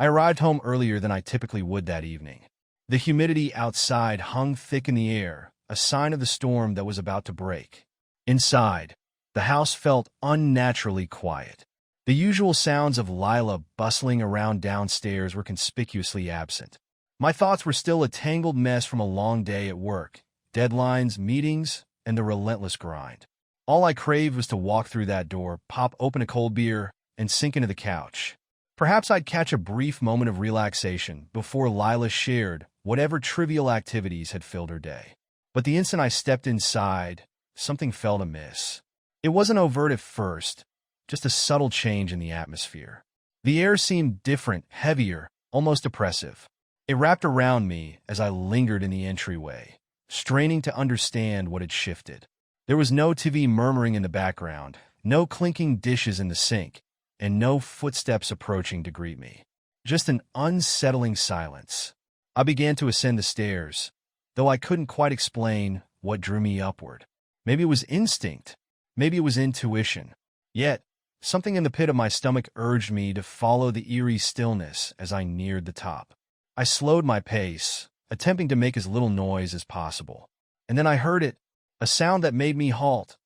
I arrived home earlier than I typically would that evening. The humidity outside hung thick in the air, a sign of the storm that was about to break. Inside, the house felt unnaturally quiet. The usual sounds of Lila bustling around downstairs were conspicuously absent. My thoughts were still a tangled mess from a long day at work, deadlines, meetings, and the relentless grind. All I craved was to walk through that door, pop open a cold beer, and sink into the couch. Perhaps I'd catch a brief moment of relaxation before Lila shared whatever trivial activities had filled her day. But the instant I stepped inside, something felt amiss. It wasn't overt at first, just a subtle change in the atmosphere. The air seemed different, heavier, almost oppressive. It wrapped around me as I lingered in the entryway, straining to understand what had shifted. There was no TV murmuring in the background, no clinking dishes in the sink, and no footsteps approaching to greet me. Just an unsettling silence. I began to ascend the stairs, though I couldn't quite explain what drew me upward. Maybe it was instinct. Maybe it was intuition. Yet, something in the pit of my stomach urged me to follow the eerie stillness as I neared the top. I slowed my pace, attempting to make as little noise as possible. And then I heard it, a sound that made me halt.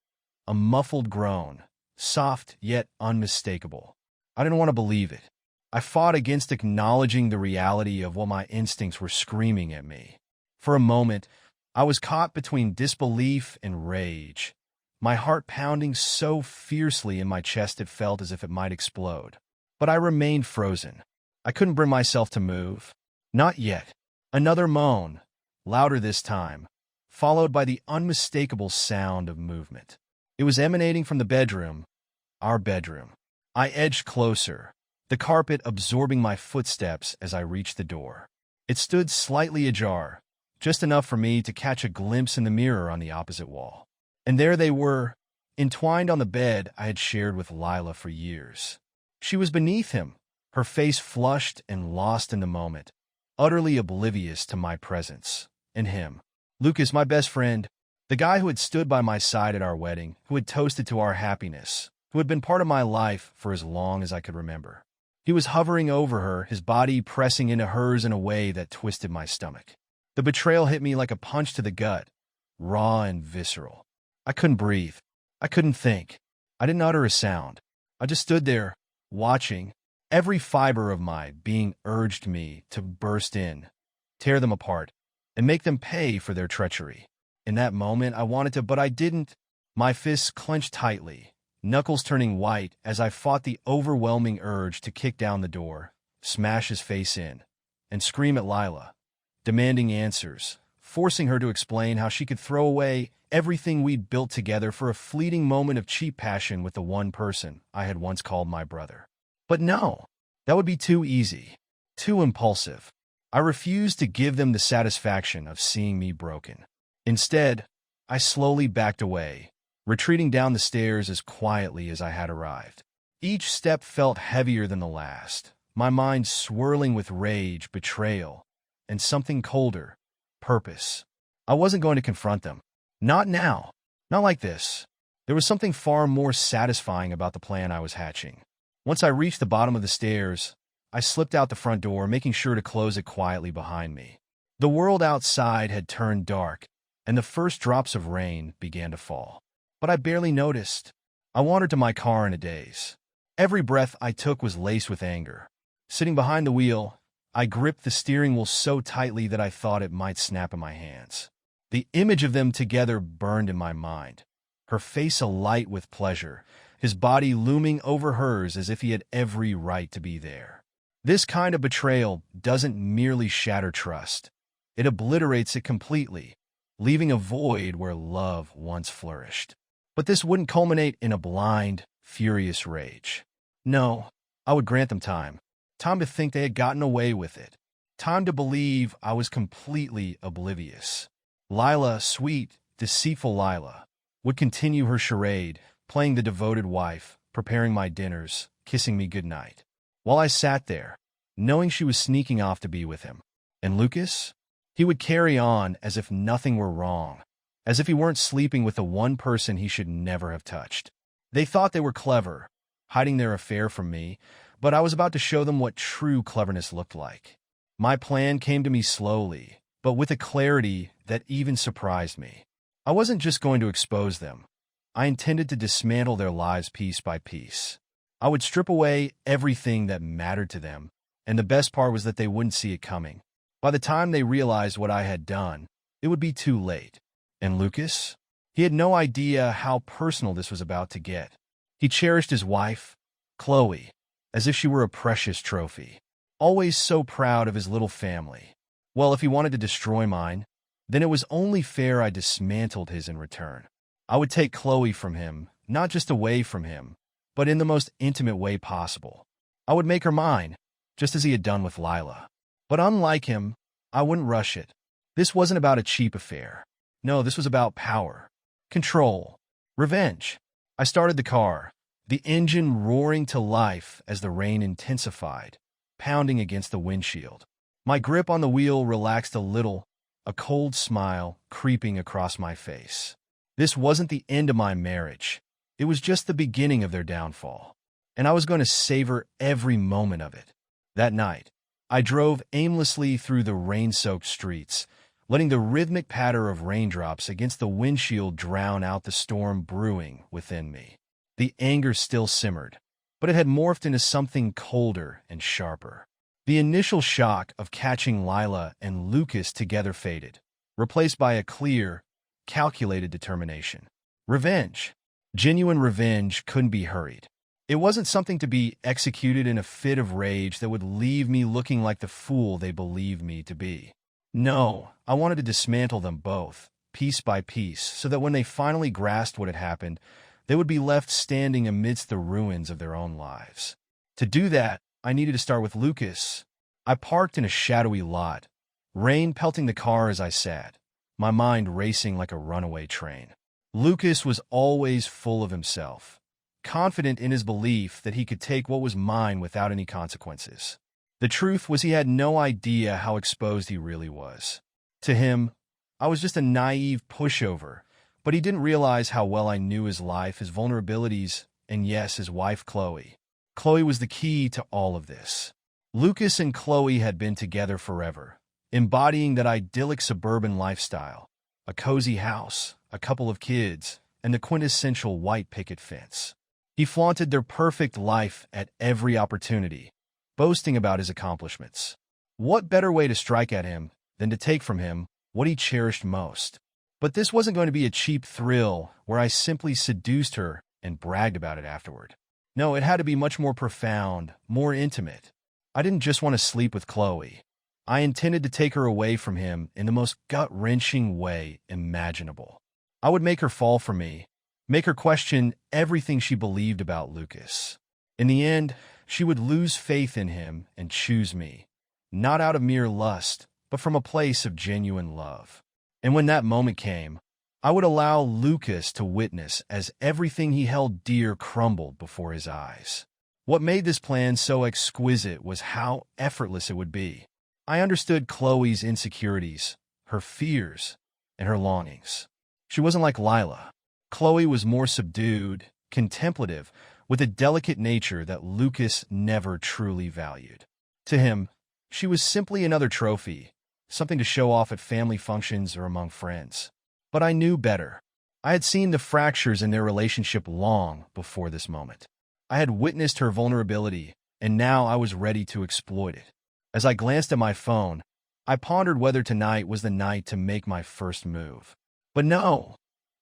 A muffled groan, soft yet unmistakable. I didn't want to believe it. I fought against acknowledging the reality of what my instincts were screaming at me. For a moment, I was caught between disbelief and rage, my heart pounding so fiercely in my chest it felt as if it might explode. But I remained frozen. I couldn't bring myself to move. Not yet. Another moan, louder this time, followed by the unmistakable sound of movement. It was emanating from the bedroom, our bedroom. I edged closer, the carpet absorbing my footsteps as I reached the door. It stood slightly ajar, just enough for me to catch a glimpse in the mirror on the opposite wall. And there they were, entwined on the bed I had shared with Lila for years. She was beneath him, her face flushed and lost in the moment, utterly oblivious to my presence, and him. Lucas, my best friend, the guy who had stood by my side at our wedding, who had toasted to our happiness, who had been part of my life for as long as I could remember. He was hovering over her, his body pressing into hers in a way that twisted my stomach. The betrayal hit me like a punch to the gut, raw and visceral. I couldn't breathe. I couldn't think. I didn't utter a sound. I just stood there, watching. Every fiber of my being urged me to burst in, tear them apart, and make them pay for their treachery. In that moment, I wanted to, but I didn't. My fists clenched tightly, knuckles turning white as I fought the overwhelming urge to kick down the door, smash his face in, and scream at Lila, demanding answers, forcing her to explain how she could throw away everything we'd built together for a fleeting moment of cheap passion with the one person I had once called my brother. But no, that would be too easy, too impulsive. I refused to give them the satisfaction of seeing me broken. Instead, I slowly backed away, retreating down the stairs as quietly as I had arrived. Each step felt heavier than the last, my mind swirling with rage, betrayal, and something colder, purpose. I wasn't going to confront them. Not now. Not like this. There was something far more satisfying about the plan I was hatching. Once I reached the bottom of the stairs, I slipped out the front door, making sure to close it quietly behind me. The world outside had turned dark, and the first drops of rain began to fall. But I barely noticed. I wandered to my car in a daze. Every breath I took was laced with anger. Sitting behind the wheel, I gripped the steering wheel so tightly that I thought it might snap in my hands. The image of them together burned in my mind, her face alight with pleasure, his body looming over hers as if he had every right to be there. This kind of betrayal doesn't merely shatter trust. It obliterates it completely, leaving a void where love once flourished. But this wouldn't culminate in a blind, furious rage. No, I would grant them time. Time to think they had gotten away with it. Time to believe I was completely oblivious. Lila, sweet, deceitful Lila, would continue her charade, playing the devoted wife, preparing my dinners, kissing me goodnight. While I sat there, knowing she was sneaking off to be with him. And Lucas? He would carry on as if nothing were wrong, as if he weren't sleeping with the one person he should never have touched. They thought they were clever, hiding their affair from me, But I was about to show them what true cleverness looked like. My plan came to me slowly, but with a clarity that even surprised me. I wasn't just going to expose them. I intended to dismantle their lives piece by piece. I would strip away everything that mattered to them, and the best part was that they wouldn't see it coming. By the time they realized what I had done, it would be too late. And Lucas? He had no idea how personal this was about to get. He cherished his wife, Chloe, as if she were a precious trophy. Always so proud of his little family. Well, if he wanted to destroy mine, then it was only fair I dismantled his in return. I would take Chloe from him, not just away from him, but in the most intimate way possible. I would make her mine, just as he had done with Lila. But unlike him, I wouldn't rush it. This wasn't about a cheap affair. No, this was about power, control, revenge. I started the car, the engine roaring to life as the rain intensified, pounding against the windshield. My grip on the wheel relaxed a little, a cold smile creeping across my face. This wasn't the end of my marriage. It was just the beginning of their downfall, and I was going to savor every moment of it. That night, I drove aimlessly through the rain-soaked streets, letting the rhythmic patter of raindrops against the windshield drown out the storm brewing within me. The anger still simmered, but it had morphed into something colder and sharper. The initial shock of catching Lila and Lucas together faded, replaced by a clear, calculated determination. Revenge. Genuine revenge couldn't be hurried. It wasn't something to be executed in a fit of rage that would leave me looking like the fool they believed me to be. No, I wanted to dismantle them both, piece by piece, so that when they finally grasped what had happened, they would be left standing amidst the ruins of their own lives. To do that, I needed to start with Lucas. I parked in a shadowy lot, rain pelting the car as I sat, my mind racing like a runaway train. Lucas was always full of himself, confident in his belief that he could take what was mine without any consequences. The truth was he had no idea how exposed he really was. To him, I was just a naive pushover, but he didn't realize how well I knew his life, his vulnerabilities, and yes, his wife, Chloe. Chloe was the key to all of this. Lucas and Chloe had been together forever, embodying that idyllic suburban lifestyle, a cozy house, a couple of kids, and the quintessential white picket fence. He flaunted their perfect life at every opportunity, boasting about his accomplishments. What better way to strike at him than to take from him what he cherished most? But this wasn't going to be a cheap thrill where I simply seduced her and bragged about it afterward. No, it had to be much more profound, more intimate. I didn't just want to sleep with Chloe. I intended to take her away from him in the most gut-wrenching way imaginable. I would make her fall for me, make her question everything she believed about Lucas. In the end, she would lose faith in him and choose me, not out of mere lust, but from a place of genuine love. And when that moment came, I would allow Lucas to witness as everything he held dear crumbled before his eyes. What made this plan so exquisite was how effortless it would be. I understood Chloe's insecurities, her fears, and her longings. She wasn't like Lila. Chloe was more subdued, contemplative, with a delicate nature that Lucas never truly valued. To him, she was simply another trophy, something to show off at family functions or among friends. But I knew better. I had seen the fractures in their relationship long before this moment. I had witnessed her vulnerability, and now I was ready to exploit it. As I glanced at my phone, I pondered whether tonight was the night to make my first move. But no,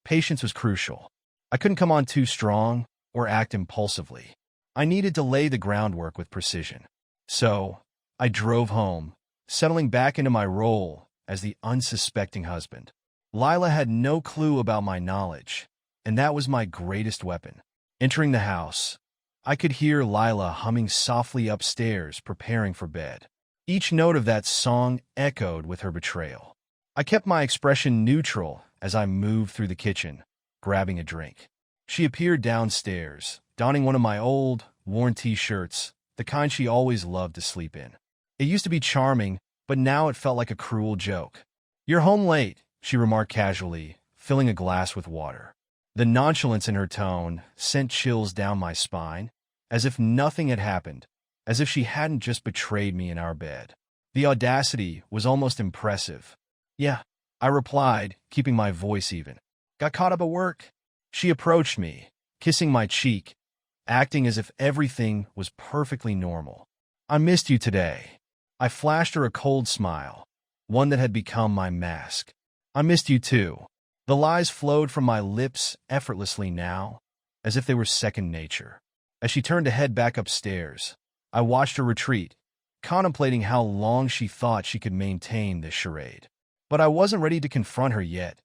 patience was crucial. I couldn't come on too strong or act impulsively. I needed to lay the groundwork with precision. So, I drove home, settling back into my role as the unsuspecting husband. Lila had no clue about my knowledge, and that was my greatest weapon. Entering the house, I could hear Lila humming softly upstairs, preparing for bed. Each note of that song echoed with her betrayal. I kept my expression neutral as I moved through the kitchen, grabbing a drink. She appeared downstairs, donning one of my old, worn t-shirts, the kind she always loved to sleep in. It used to be charming, but now it felt like a cruel joke. "You're home late," she remarked casually, filling a glass with water. The nonchalance in her tone sent chills down my spine, as if nothing had happened, as if she hadn't just betrayed me in our bed. The audacity was almost impressive. "Yeah," I replied, keeping my voice even. "Got caught up at work." She approached me, kissing my cheek, acting as if everything was perfectly normal. "I missed you today." I flashed her a cold smile, one that had become my mask. "I missed you too." The lies flowed from my lips effortlessly now, as if they were second nature. As she turned to head back upstairs, I watched her retreat, contemplating how long she thought she could maintain this charade. But I wasn't ready to confront her yet,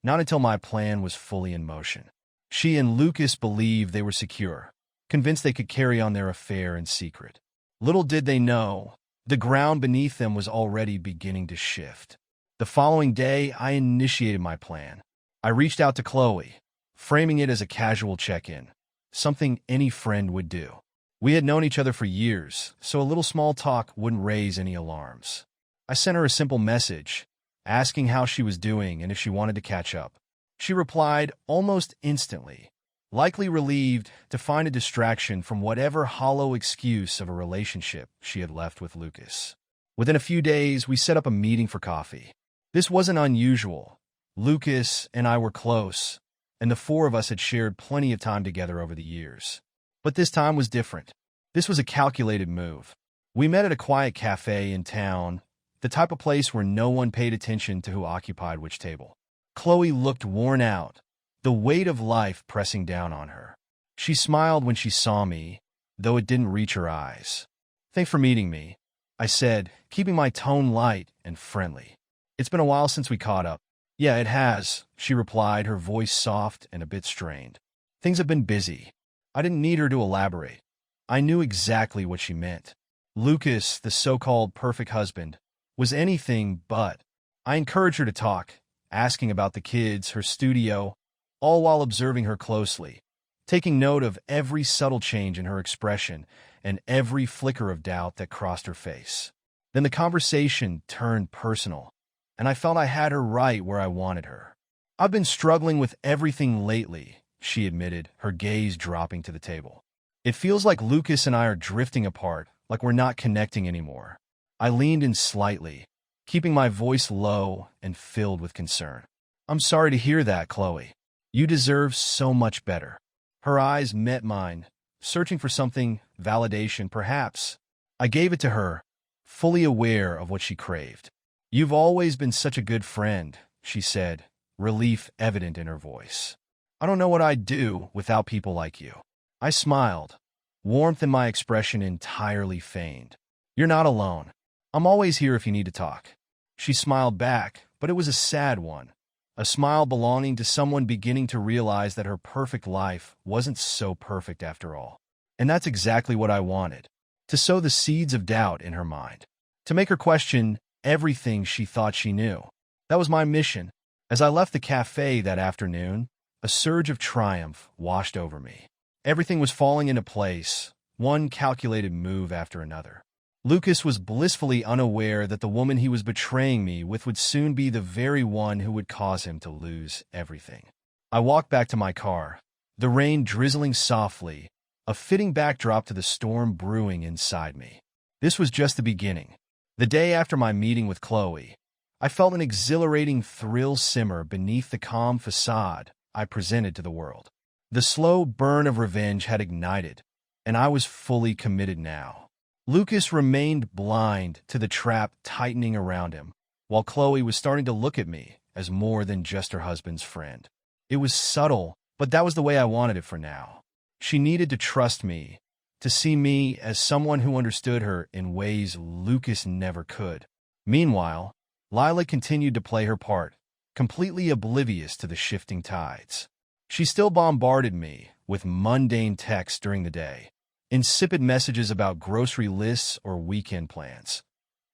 not until my plan was fully in motion. She and Lucas believed they were secure, convinced they could carry on their affair in secret. Little did they know, the ground beneath them was already beginning to shift. The following day, I initiated my plan. I reached out to Chloe, framing it as a casual check-in, something any friend would do. We had known each other for years, so a little small talk wouldn't raise any alarms. I sent her a simple message, asking how she was doing and if she wanted to catch up. She replied almost instantly, likely relieved to find a distraction from whatever hollow excuse of a relationship she had left with Lucas. Within a few days, we set up a meeting for coffee. This wasn't unusual. Lucas and I were close, and the four of us had shared plenty of time together over the years. But this time was different. This was a calculated move. We met at a quiet cafe in town, the type of place where no one paid attention to who occupied which table. Chloe looked worn out, the weight of life pressing down on her. She smiled when she saw me, though it didn't reach her eyes. "Thanks for meeting me," I said, keeping my tone light and friendly. "It's been a while since we caught up." "Yeah, it has," she replied, her voice soft and a bit strained. "Things have been busy." I didn't need her to elaborate. I knew exactly what she meant. Lucas, the so-called perfect husband, was anything but. I encouraged her to talk, asking about the kids, her studio, all while observing her closely, taking note of every subtle change in her expression and every flicker of doubt that crossed her face. Then the conversation turned personal, and I felt I had her right where I wanted her. "I've been struggling with everything lately," she admitted, her gaze dropping to the table. "It feels like Lucas and I are drifting apart, like we're not connecting anymore." I leaned in slightly, keeping my voice low and filled with concern. "I'm sorry to hear that, Chloe. You deserve so much better." Her eyes met mine, searching for something, validation perhaps. I gave it to her, fully aware of what she craved. "You've always been such a good friend," she said, relief evident in her voice. "I don't know what I'd do without people like you." I smiled, warmth in my expression entirely feigned. "You're not alone. I'm always here if you need to talk." She smiled back, but it was a sad one, a smile belonging to someone beginning to realize that her perfect life wasn't so perfect after all. And that's exactly what I wanted, to sow the seeds of doubt in her mind, to make her question everything she thought she knew. That was my mission. As I left the cafe that afternoon, a surge of triumph washed over me. Everything was falling into place, one calculated move after another. Lucas was blissfully unaware that the woman he was betraying me with would soon be the very one who would cause him to lose everything. I walked back to my car, the rain drizzling softly, a fitting backdrop to the storm brewing inside me. This was just the beginning. The day after my meeting with Chloe, I felt an exhilarating thrill simmer beneath the calm facade I presented to the world. The slow burn of revenge had ignited, and I was fully committed now. Lucas remained blind to the trap tightening around him, while Chloe was starting to look at me as more than just her husband's friend. It was subtle, but that was the way I wanted it for now. She needed to trust me, to see me as someone who understood her in ways Lucas never could. Meanwhile, Lila continued to play her part, completely oblivious to the shifting tides. She still bombarded me with mundane texts during the day, insipid messages about grocery lists or weekend plans,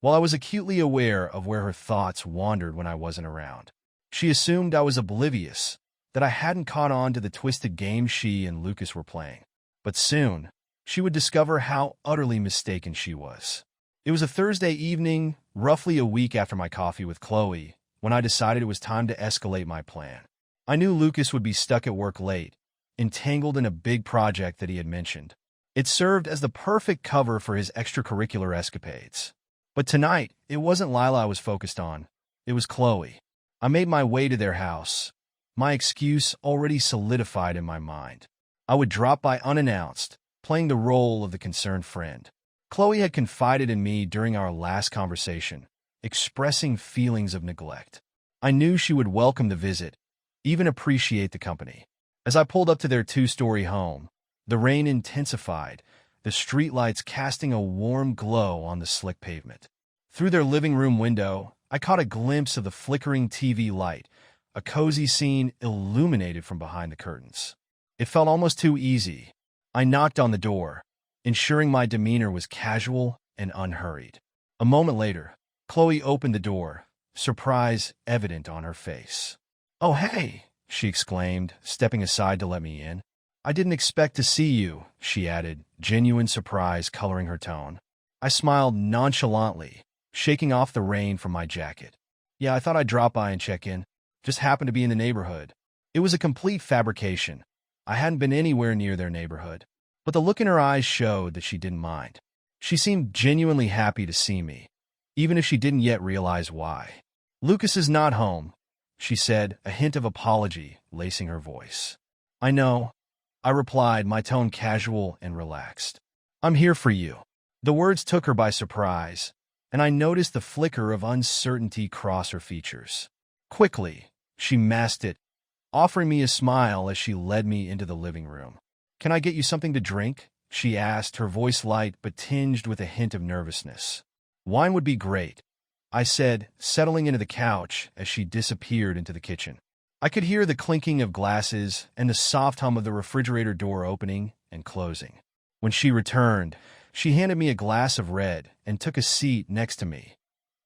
while I was acutely aware of where her thoughts wandered when I wasn't around. She assumed I was oblivious, that I hadn't caught on to the twisted game she and Lucas were playing. But soon, she would discover how utterly mistaken she was. It was a Thursday evening, roughly a week after my coffee with Chloe, when I decided it was time to escalate my plan. I knew Lucas would be stuck at work late, entangled in a big project that he had mentioned. It served as the perfect cover for his extracurricular escapades. But tonight, it wasn't Lila I was focused on. It was Chloe. I made my way to their house, my excuse already solidified in my mind. I would drop by unannounced, playing the role of the concerned friend. Chloe had confided in me during our last conversation, expressing feelings of neglect. I knew she would welcome the visit, even appreciate the company. As I pulled up to their two-story home, the rain intensified, the streetlights casting a warm glow on the slick pavement. Through their living room window, I caught a glimpse of the flickering TV light, a cozy scene illuminated from behind the curtains. It felt almost too easy. I knocked on the door, ensuring my demeanor was casual and unhurried. A moment later, Chloe opened the door, surprise evident on her face. "Oh, hey!" she exclaimed, stepping aside to let me in. "I didn't expect to see you," she added, genuine surprise coloring her tone. I smiled nonchalantly, shaking off the rain from my jacket. "Yeah, I thought I'd drop by and check in. Just happened to be in the neighborhood." It was a complete fabrication. I hadn't been anywhere near their neighborhood. But the look in her eyes showed that she didn't mind. She seemed genuinely happy to see me, even if she didn't yet realize why. "Lucas is not home," she said, a hint of apology lacing her voice. "I know," I replied, my tone casual and relaxed. "I'm here for you." The words took her by surprise, and I noticed the flicker of uncertainty cross her features. Quickly, she masked it, offering me a smile as she led me into the living room. "Can I get you something to drink?" she asked, her voice light but tinged with a hint of nervousness. "Wine would be great," I said, settling into the couch as she disappeared into the kitchen. I could hear the clinking of glasses and the soft hum of the refrigerator door opening and closing. When she returned, she handed me a glass of red and took a seat next to me,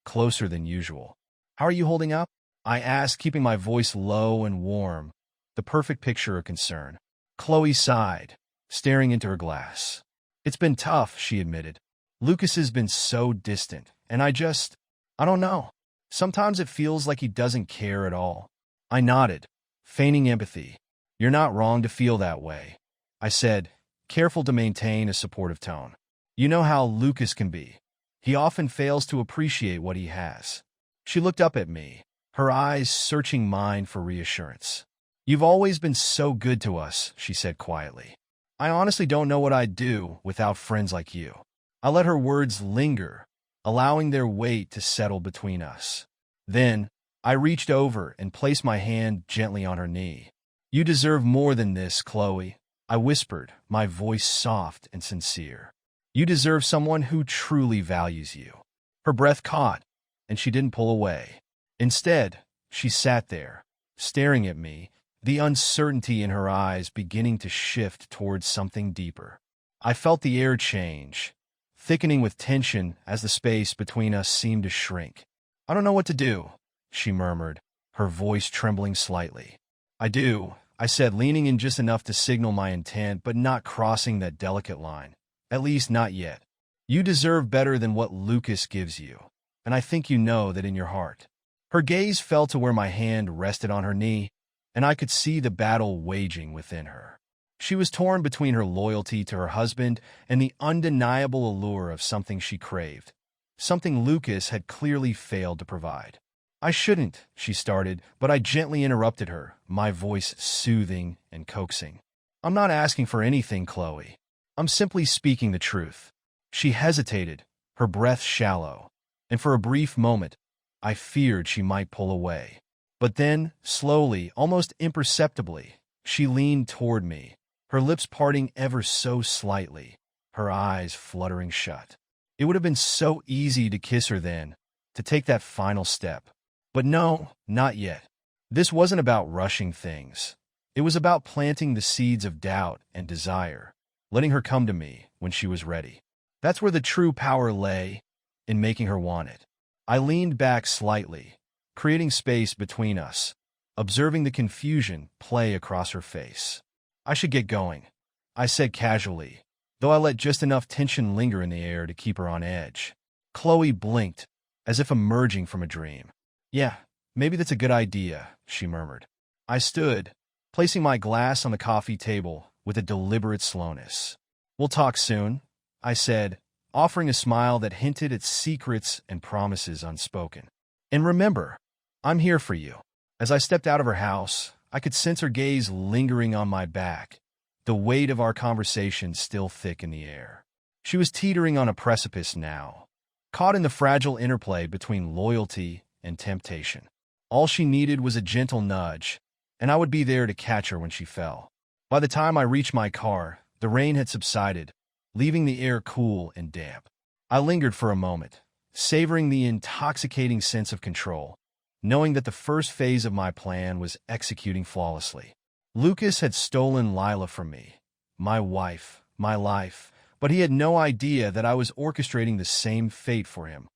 closer than usual. "How are you holding up?" I asked, keeping my voice low and warm, the perfect picture of concern. Chloe sighed, staring into her glass. "It's been tough," she admitted. "Lucas has been so distant, and I don't know. Sometimes it feels like he doesn't care at all." I nodded, feigning empathy. "You're not wrong to feel that way," I said, careful to maintain a supportive tone. "You know how Lucas can be. He often fails to appreciate what he has." She looked up at me, her eyes searching mine for reassurance. "You've always been so good to us," she said quietly. "I honestly don't know what I'd do without friends like you." I let her words linger, allowing their weight to settle between us. Then, I reached over and placed my hand gently on her knee. "You deserve more than this, Chloe," I whispered, my voice soft and sincere. "You deserve someone who truly values you." Her breath caught, and she didn't pull away. Instead, she sat there, staring at me, the uncertainty in her eyes beginning to shift towards something deeper. I felt the air change, thickening with tension as the space between us seemed to shrink. "I don't know what to do," she murmured, her voice trembling slightly. "I do," I said, leaning in just enough to signal my intent but not crossing that delicate line. "At least not yet. You deserve better than what Lucas gives you, and I think you know that in your heart." Her gaze fell to where my hand rested on her knee, and I could see the battle waging within her. She was torn between her loyalty to her husband and the undeniable allure of something she craved, something Lucas had clearly failed to provide. "I shouldn't," she started, but I gently interrupted her, my voice soothing and coaxing. "I'm not asking for anything, Chloe. I'm simply speaking the truth." She hesitated, her breath shallow, and for a brief moment, I feared she might pull away. But then, slowly, almost imperceptibly, she leaned toward me, her lips parting ever so slightly, her eyes fluttering shut. It would have been so easy to kiss her then, to take that final step. But no, not yet. This wasn't about rushing things. It was about planting the seeds of doubt and desire, letting her come to me when she was ready. That's where the true power lay, in making her want it. I leaned back slightly, creating space between us, observing the confusion play across her face. "I should get going," I said casually, though I let just enough tension linger in the air to keep her on edge. Chloe blinked, as if emerging from a dream. "Yeah, maybe that's a good idea," she murmured. I stood, placing my glass on the coffee table with a deliberate slowness. We'll talk soon, I said, offering a smile that hinted at secrets and promises unspoken. And remember, I'm here for you. As I stepped out of her house, I could sense her gaze lingering on my back, the weight of our conversation still thick in the air. She was teetering on a precipice now, caught in the fragile interplay between loyalty and temptation. All she needed was a gentle nudge, and I would be there to catch her when she fell. By the time I reached my car, the rain had subsided, leaving the air cool and damp. I lingered for a moment, savoring the intoxicating sense of control, knowing that the first phase of my plan was executing flawlessly. Lucas had stolen Lila from me, my wife, my life, but he had no idea that I was orchestrating the same fate for him,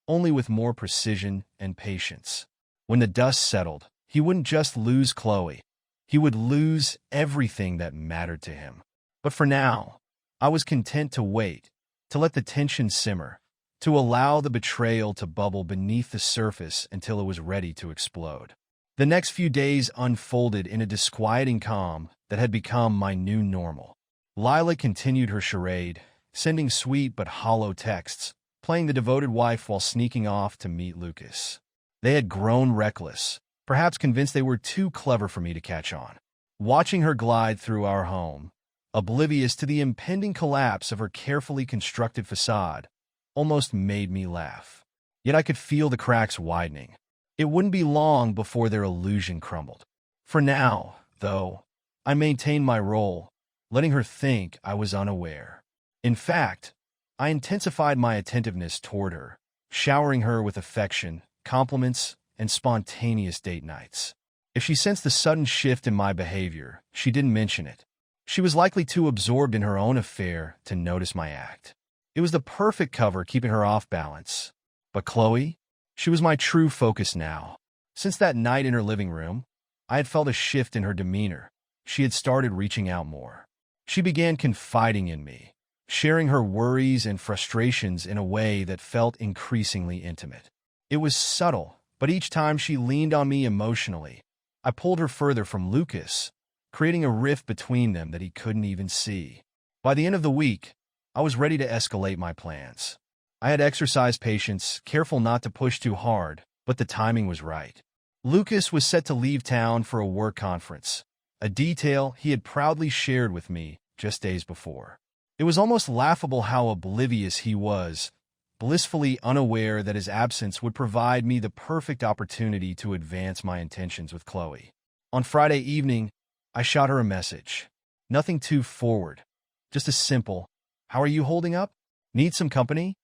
only with more precision and patience. When the dust settled, he wouldn't just lose Chloe. He would lose everything that mattered to him. But for now, I was content to wait, to let the tension simmer, to allow the betrayal to bubble beneath the surface until it was ready to explode. The next few days unfolded in a disquieting calm that had become my new normal. Lila continued her charade, sending sweet but hollow texts, playing the devoted wife while sneaking off to meet Lucas. They had grown reckless, perhaps convinced they were too clever for me to catch on. Watching her glide through our home, oblivious to the impending collapse of her carefully constructed facade, almost made me laugh. Yet I could feel the cracks widening. It wouldn't be long before their illusion crumbled. For now, though, I maintained my role, letting her think I was unaware. In fact, I intensified my attentiveness toward her, showering her with affection, compliments, and spontaneous date nights. If she sensed the sudden shift in my behavior, she didn't mention it. She was likely too absorbed in her own affair to notice my act. It was the perfect cover keeping her off balance. But Chloe? She was my true focus now. Since that night in her living room, I had felt a shift in her demeanor. She had started reaching out more. She began confiding in me, sharing her worries and frustrations in a way that felt increasingly intimate. It was subtle, but each time she leaned on me emotionally, I pulled her further from Lucas, creating a rift between them that he couldn't even see. By the end of the week, I was ready to escalate my plans. I had exercised patience, careful not to push too hard, but the timing was right. Lucas was set to leave town for a work conference, a detail he had proudly shared with me just days before. It was almost laughable how oblivious he was, blissfully unaware that his absence would provide me the perfect opportunity to advance my intentions with Chloe. On Friday evening, I shot her a message. Nothing too forward, just a simple, "How are you holding up? Need some company?"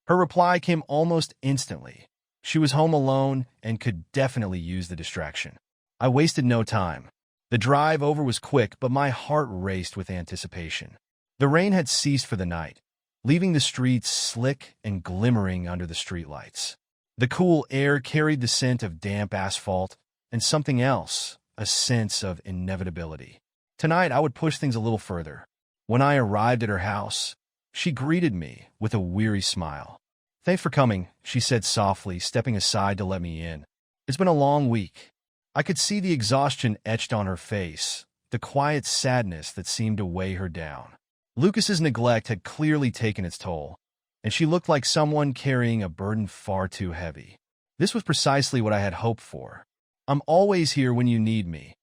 Her reply came almost instantly. She was home alone and could definitely use the distraction. I wasted no time. The drive over was quick, but my heart raced with anticipation. The rain had ceased for the night, leaving the streets slick and glimmering under the streetlights. The cool air carried the scent of damp asphalt and something else, a sense of inevitability. Tonight, I would push things a little further. When I arrived at her house, she greeted me with a weary smile. "Thanks for coming," she said softly, stepping aside to let me in. "It's been a long week." I could see the exhaustion etched on her face, the quiet sadness that seemed to weigh her down. Lucas's neglect had clearly taken its toll, and she looked like someone carrying a burden far too heavy. This was precisely what I had hoped for. "I'm always here when you need me,"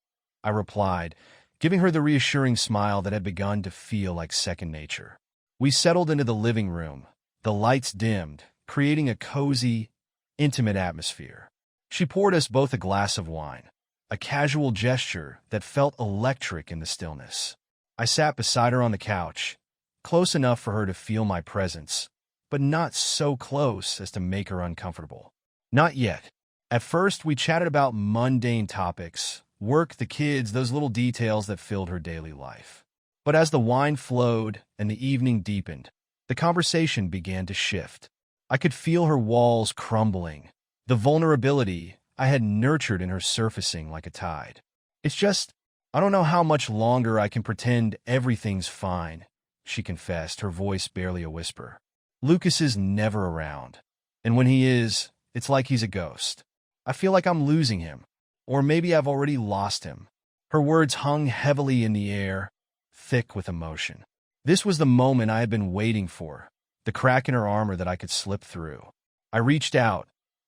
I replied, giving her the reassuring smile that had begun to feel like second nature. We settled into the living room, the lights dimmed, creating a cozy, intimate atmosphere. She poured us both a glass of wine, a casual gesture that felt electric in the stillness. I sat beside her on the couch, close enough for her to feel my presence, but not so close as to make her uncomfortable. Not yet. At first, we chatted about mundane topics, work, the kids, those little details that filled her daily life. But as the wine flowed and the evening deepened, the conversation began to shift. I could feel her walls crumbling, the vulnerability I had nurtured in her surfacing like a tide. I don't know how much longer I can pretend everything's fine," she confessed, her voice barely a whisper. "Lucas is never around, and when he is, it's like he's a ghost. I feel like I'm losing him, or maybe I've already lost him." Her words hung heavily in the air, thick with emotion. This was the moment I had been waiting for, the crack in her armor that I could slip through. I reached out,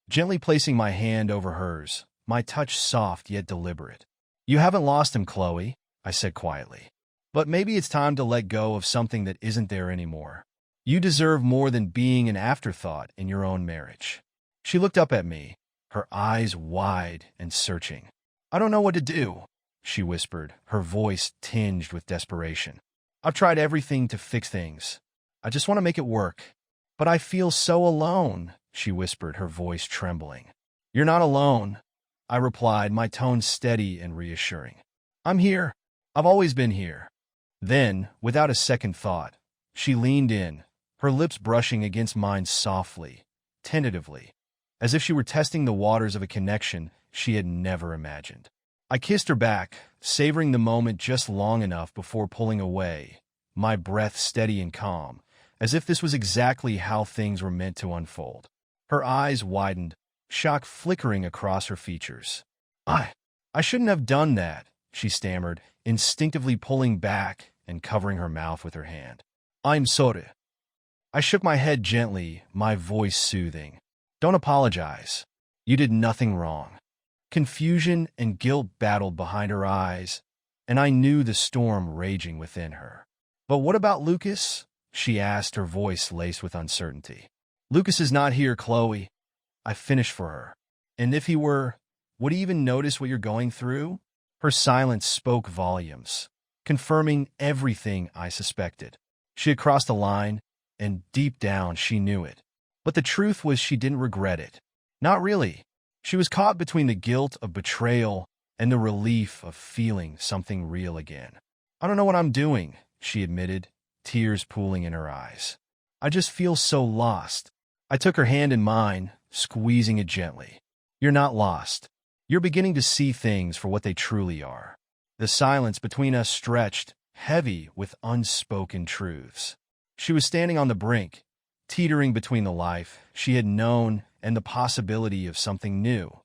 gently placing my hand over hers, my touch soft yet deliberate. "You haven't lost him, Chloe," I said quietly. "But maybe it's time to let go of something that isn't there anymore. You deserve more than being an afterthought in your own marriage." She looked up at me, her eyes wide and searching. "I don't know what to do," she whispered, her voice tinged with desperation. "I've tried everything to fix things. I just want to make it work. But I feel so alone," she whispered, her voice trembling. "You're not alone," I replied, my tone steady and reassuring. "I'm here. I've always been here." Then, without a second thought, she leaned in, her lips brushing against mine softly, tentatively, as if she were testing the waters of a connection she had never imagined. I kissed her back, savoring the moment just long enough before pulling away, my breath steady and calm, as if this was exactly how things were meant to unfold. Her eyes widened, shock flickering across her features. I shouldn't have done that," she stammered, instinctively pulling back and covering her mouth with her hand. "I'm sorry." I shook my head gently, my voice soothing. "Don't apologize. You did nothing wrong." Confusion and guilt battled behind her eyes, and I knew the storm raging within her. "But what about Lucas?" she asked, her voice laced with uncertainty. "Lucas is not here, Chloe," I finished for her. "And if he were, would he even notice what you're going through?" Her silence spoke volumes, confirming everything I suspected. She had crossed a line, and deep down she knew it. But the truth was she didn't regret it. Not really. She was caught between the guilt of betrayal and the relief of feeling something real again. "I don't know what I'm doing," she admitted, tears pooling in her eyes. "I just feel so lost." I took her hand in mine, squeezing it gently. "You're not lost. You're beginning to see things for what they truly are." The silence between us stretched, heavy with unspoken truths. She was standing on the brink, teetering between the life she had known and the possibility of something new,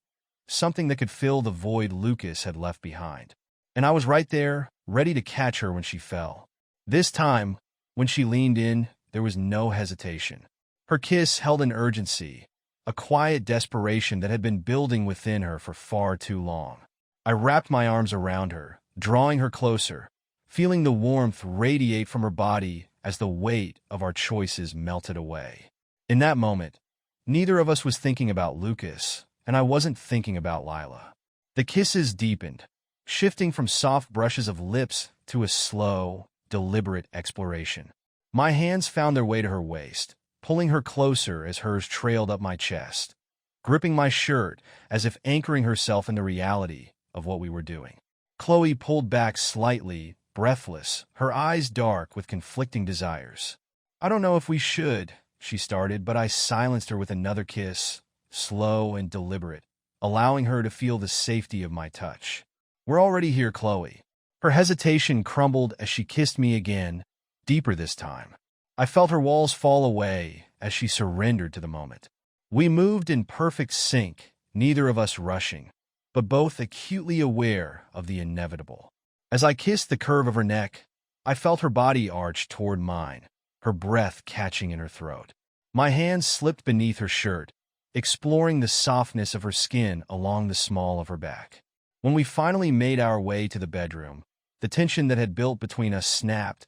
something that could fill the void Lucas had left behind. And I was right there, ready to catch her when she fell. This time, when she leaned in, there was no hesitation. Her kiss held an urgency, a quiet desperation that had been building within her for far too long. I wrapped my arms around her, drawing her closer, feeling the warmth radiate from her body as the weight of our choices melted away. In that moment, neither of us was thinking about Lucas, and I wasn't thinking about Lila. The kisses deepened, shifting from soft brushes of lips to a slow, deliberate exploration. My hands found their way to her waist, pulling her closer as hers trailed up my chest, gripping my shirt as if anchoring herself in the reality of what we were doing. Chloe pulled back slightly, breathless, her eyes dark with conflicting desires. "I don't know if we should," she started, but I silenced her with another kiss, slow and deliberate, allowing her to feel the safety of my touch. "We're already here, Chloe." Her hesitation crumbled as she kissed me again, deeper this time. I felt her walls fall away as she surrendered to the moment. We moved in perfect sync, neither of us rushing, but both acutely aware of the inevitable. As I kissed the curve of her neck, I felt her body arch toward mine, her breath catching in her throat. My hands slipped beneath her shirt, exploring the softness of her skin along the small of her back. When we finally made our way to the bedroom, the tension that had built between us snapped,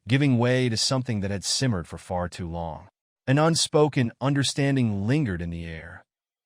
giving way to something that had simmered for far too long. An unspoken understanding lingered in the air.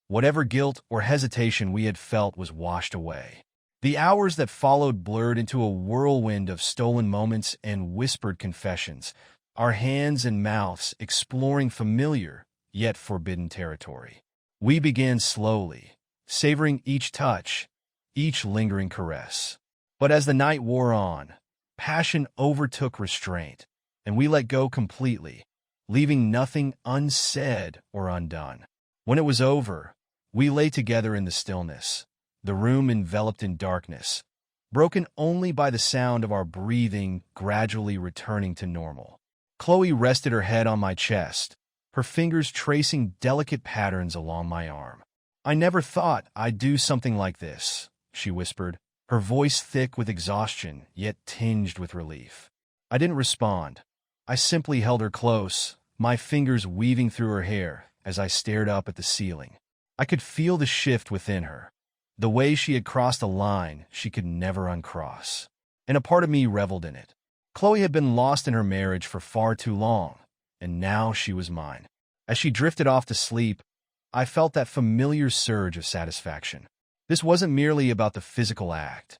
Whatever guilt or hesitation we had felt was washed away. The hours that followed blurred into a whirlwind of stolen moments and whispered confessions, our hands and mouths exploring familiar yet forbidden territory. We began slowly, savoring each touch, each lingering caress. But as the night wore on, passion overtook restraint, and we let go completely, leaving nothing unsaid or undone. When it was over, we lay together in the stillness, the room enveloped in darkness, broken only by the sound of our breathing gradually returning to normal. Chloe rested her head on my chest, her fingers tracing delicate patterns along my arm. "I never thought I'd do something like this," she whispered, her voice thick with exhaustion yet tinged with relief. I didn't respond. I simply held her close, my fingers weaving through her hair as I stared up at the ceiling. I could feel the shift within her, the way she had crossed a line she could never uncross. And a part of me reveled in it. Chloe had been lost in her marriage for far too long, and now she was mine. As she drifted off to sleep, I felt that familiar surge of satisfaction. This wasn't merely about the physical act,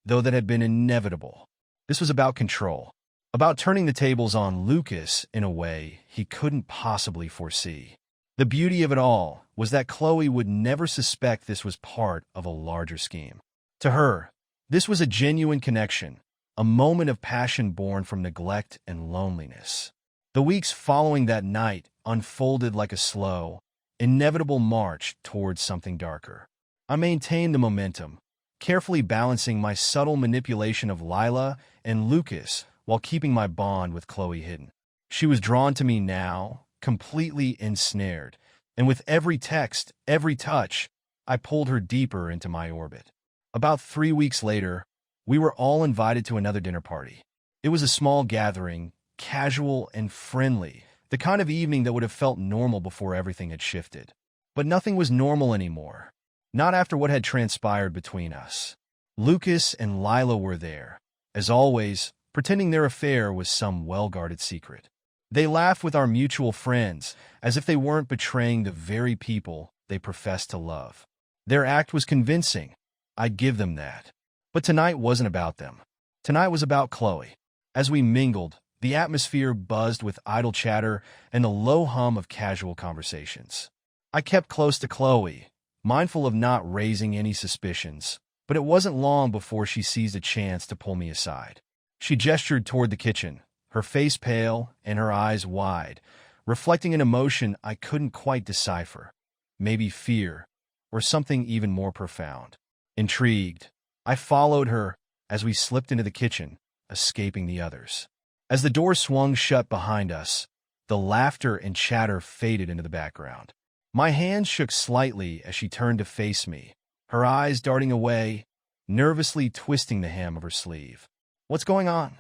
though that had been inevitable. This was about control, about turning the tables on Lucas in a way he couldn't possibly foresee. The beauty of it all was that Chloe would never suspect this was part of a larger scheme. To her, this was a genuine connection, a moment of passion born from neglect and loneliness. The weeks following that night unfolded like a slow, inevitable march towards something darker. I maintained the momentum, carefully balancing my subtle manipulation of Lila and Lucas while keeping my bond with Chloe hidden. She was drawn to me now, completely ensnared, and with every text, every touch, I pulled her deeper into my orbit. About 3 weeks later, we were all invited to another dinner party. It was a small gathering, casual and friendly, the kind of evening that would have felt normal before everything had shifted. But nothing was normal anymore, not after what had transpired between us. Lucas and Lila were there, as always, pretending their affair was some well-guarded secret. They laughed with our mutual friends, as if they weren't betraying the very people they professed to love. Their act was convincing, I'd give them that. But tonight wasn't about them. Tonight was about Chloe. As we mingled, the atmosphere buzzed with idle chatter and the low hum of casual conversations. I kept close to Chloe, mindful of not raising any suspicions, but it wasn't long before she seized a chance to pull me aside. She gestured toward the kitchen, her face pale and her eyes wide, reflecting an emotion I couldn't quite decipher. Maybe fear, or something even more profound. Intrigued, I followed her as we slipped into the kitchen, escaping the others. As the door swung shut behind us, the laughter and chatter faded into the background. My hand shook slightly as she turned to face me, her eyes darting away, nervously twisting the hem of her sleeve. "What's going on?"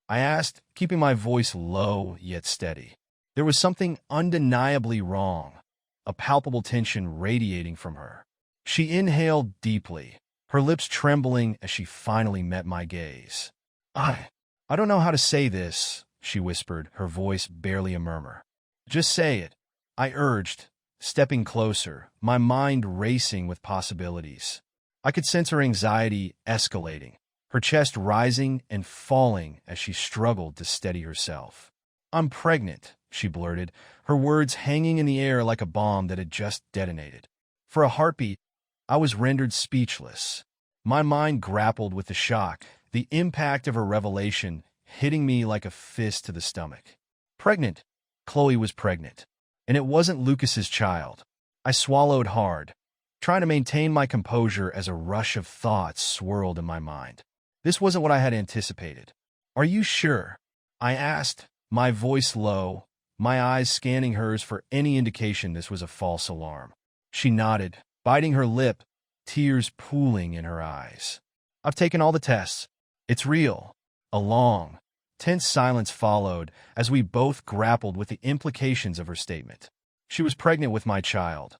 I asked, keeping my voice low yet steady. There was something undeniably wrong, a palpable tension radiating from her. She inhaled deeply, her lips trembling as she finally met my gaze. I don't know how to say this," she whispered, her voice barely a murmur. "Just say it," I urged, stepping closer, my mind racing with possibilities. I could sense her anxiety escalating, her chest rising and falling as she struggled to steady herself. "I'm pregnant," she blurted, her words hanging in the air like a bomb that had just detonated. For a heartbeat, I was rendered speechless. My mind grappled with the shock, the impact of her revelation hitting me like a fist to the stomach. Pregnant. Chloe was pregnant. And it wasn't Lucas's child. I swallowed hard, trying to maintain my composure as a rush of thoughts swirled in my mind. This wasn't what I had anticipated. "Are you sure?" I asked, my voice low, my eyes scanning hers for any indication this was a false alarm. She nodded, biting her lip, tears pooling in her eyes. "I've taken all the tests. It's real." A long, tense silence followed as we both grappled with the implications of her statement. She was pregnant with my child,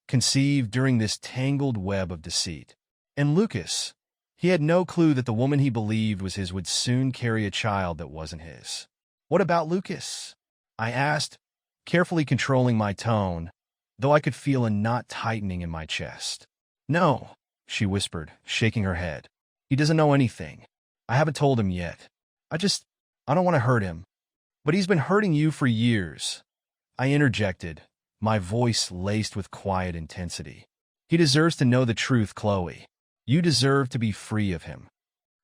conceived during this tangled web of deceit. And Lucas, he had no clue that the woman he believed was his would soon carry a child that wasn't his. "What about Lucas?" I asked, carefully controlling my tone, though I could feel a knot tightening in my chest. "No," she whispered, shaking her head. "He doesn't know anything. I haven't told him yet. I don't want to hurt him. But he's been hurting you for years." I interjected, my voice laced with quiet intensity. "He deserves to know the truth, Chloe. You deserve to be free of him."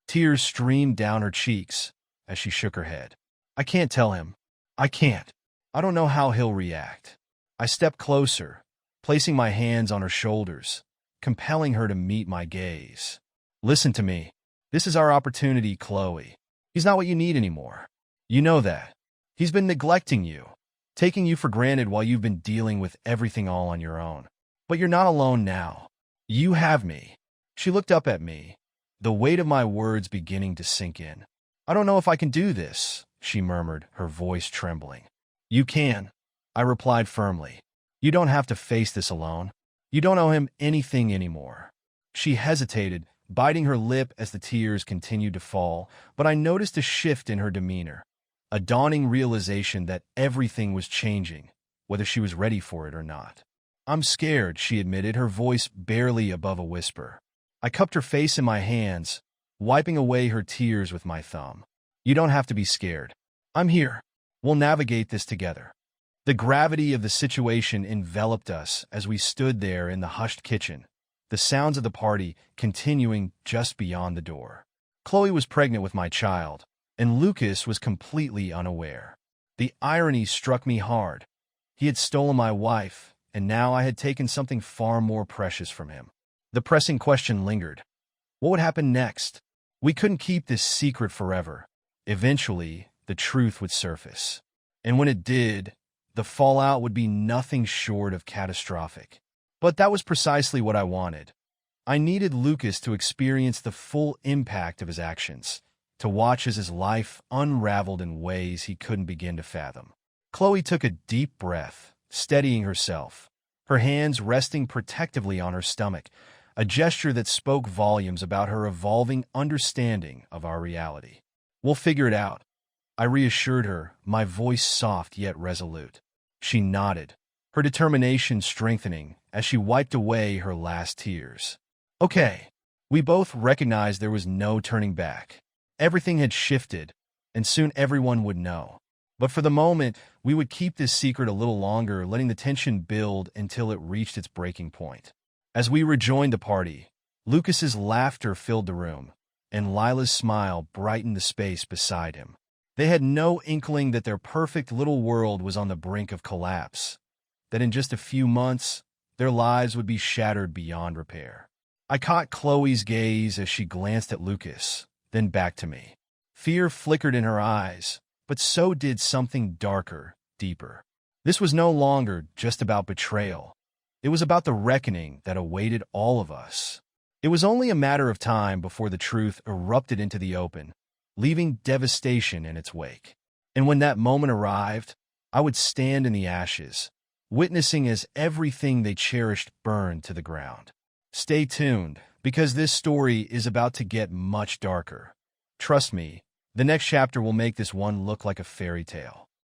Tears streamed down her cheeks as she shook her head. "I can't tell him. I can't. I don't know how he'll react." I stepped closer, placing my hands on her shoulders, compelling her to meet my gaze. "Listen to me. This is our opportunity, Chloe. He's not what you need anymore. You know that. He's been neglecting you, taking you for granted while you've been dealing with everything all on your own. But you're not alone now. You have me." She looked up at me, the weight of my words beginning to sink in. "I don't know if I can do this," she murmured, her voice trembling. You can, I replied firmly. You don't have to face this alone. You don't owe him anything anymore. She hesitated, biting her lip as the tears continued to fall, but I noticed a shift in her demeanor, a dawning realization that everything was changing, whether she was ready for it or not. I'm scared, she admitted, her voice barely above a whisper. I cupped her face in my hands, wiping away her tears with my thumb. You don't have to be scared. I'm here. We'll navigate this together. The gravity of the situation enveloped us as we stood there in the hushed kitchen, the sounds of the party continuing just beyond the door. Chloe was pregnant with my child, and Lucas was completely unaware. The irony struck me hard. He had stolen my wife, and now I had taken something far more precious from him. The pressing question lingered. What would happen next? We couldn't keep this secret forever. Eventually, the truth would surface. And when it did, the fallout would be nothing short of catastrophic. But that was precisely what I wanted. I needed Lucas to experience the full impact of his actions, to watch as his life unraveled in ways he couldn't begin to fathom. Chloe took a deep breath, steadying herself, her hands resting protectively on her stomach, a gesture that spoke volumes about her evolving understanding of our reality. We'll figure it out, I reassured her, my voice soft yet resolute. She nodded, her determination strengthening as she wiped away her last tears. Okay, we both recognized there was no turning back. Everything had shifted, and soon everyone would know. But for the moment, we would keep this secret a little longer, letting the tension build until it reached its breaking point. As we rejoined the party, Lucas's laughter filled the room, and Lila's smile brightened the space beside him. They had no inkling that their perfect little world was on the brink of collapse, that in just a few months, their lives would be shattered beyond repair. I caught Chloe's gaze as she glanced at Lucas, then back to me. Fear flickered in her eyes, but so did something darker, deeper. This was no longer just about betrayal. It was about the reckoning that awaited all of us. It was only a matter of time before the truth erupted into the open, leaving devastation in its wake. And when that moment arrived, I would stand in the ashes, witnessing as everything they cherished burned to the ground. Stay tuned, because this story is about to get much darker. Trust me, the next chapter will make this one look like a fairy tale.